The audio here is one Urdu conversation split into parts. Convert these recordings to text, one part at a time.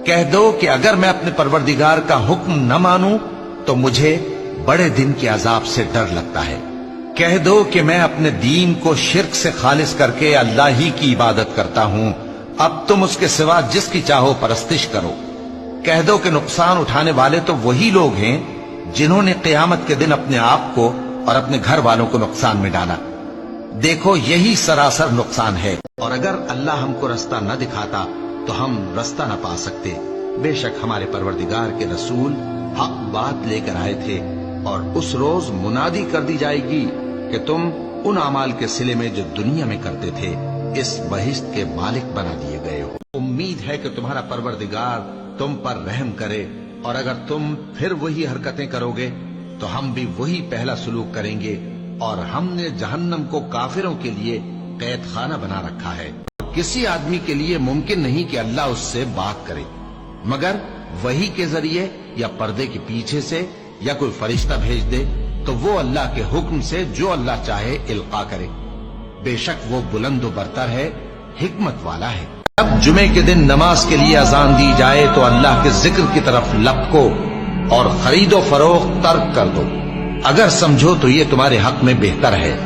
کہہ دو کہ اگر میں اپنے پروردگار کا حکم نہ مانوں تو مجھے بڑے دن کے عذاب سے ڈر لگتا ہے۔ کہہ دو کہ میں اپنے دین کو شرک سے خالص کر کے اللہ ہی کی عبادت کرتا ہوں، اب تم اس کے سوا جس کی چاہو پرستش کرو۔ کہہ دو کہ نقصان اٹھانے والے تو وہی لوگ ہیں جنہوں نے قیامت کے دن اپنے آپ کو اور اپنے گھر والوں کو نقصان میں ڈالا۔ دیکھو یہی سراسر نقصان ہے، اور اگر اللہ ہم کو رستہ نہ دکھاتا تو ہم رستہ نہ پا سکتے۔ بے شک ہمارے پروردگار کے رسول حق بات لے کر آئے تھے، اور اس روز منادی کر دی جائے گی کہ تم ان اعمال کے صلے میں جو دنیا میں کرتے تھے اس بہشت کے مالک بنا دیے گئے ہو۔ امید ہے کہ تمہارا پروردگار تم پر رحم کرے، اور اگر تم پھر وہی حرکتیں کرو گے تو ہم بھی وہی پہلا سلوک کریں گے، اور ہم نے جہنم کو کافروں کے لیے قید خانہ بنا رکھا ہے۔ کسی آدمی کے لیے ممکن نہیں کہ اللہ اس سے بات کرے مگر وحی کے ذریعے یا پردے کے پیچھے سے، یا کوئی فرشتہ بھیج دے تو وہ اللہ کے حکم سے جو اللہ چاہے القا کرے۔ بے شک وہ بلند و برتر ہے، حکمت والا ہے۔ جب جمعے کے دن نماز کے لیے اذان دی جائے تو اللہ کے ذکر کی طرف لپکو اور خرید و فروخت ترک کر دو، اگر سمجھو تو یہ تمہارے حق میں بہتر ہے۔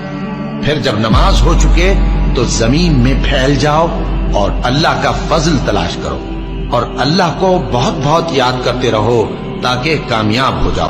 پھر جب نماز ہو چکے تو زمین میں پھیل جاؤ اور اللہ کا فضل تلاش کرو، اور اللہ کو بہت بہت یاد کرتے رہو تاکہ کامیاب ہو جاؤ۔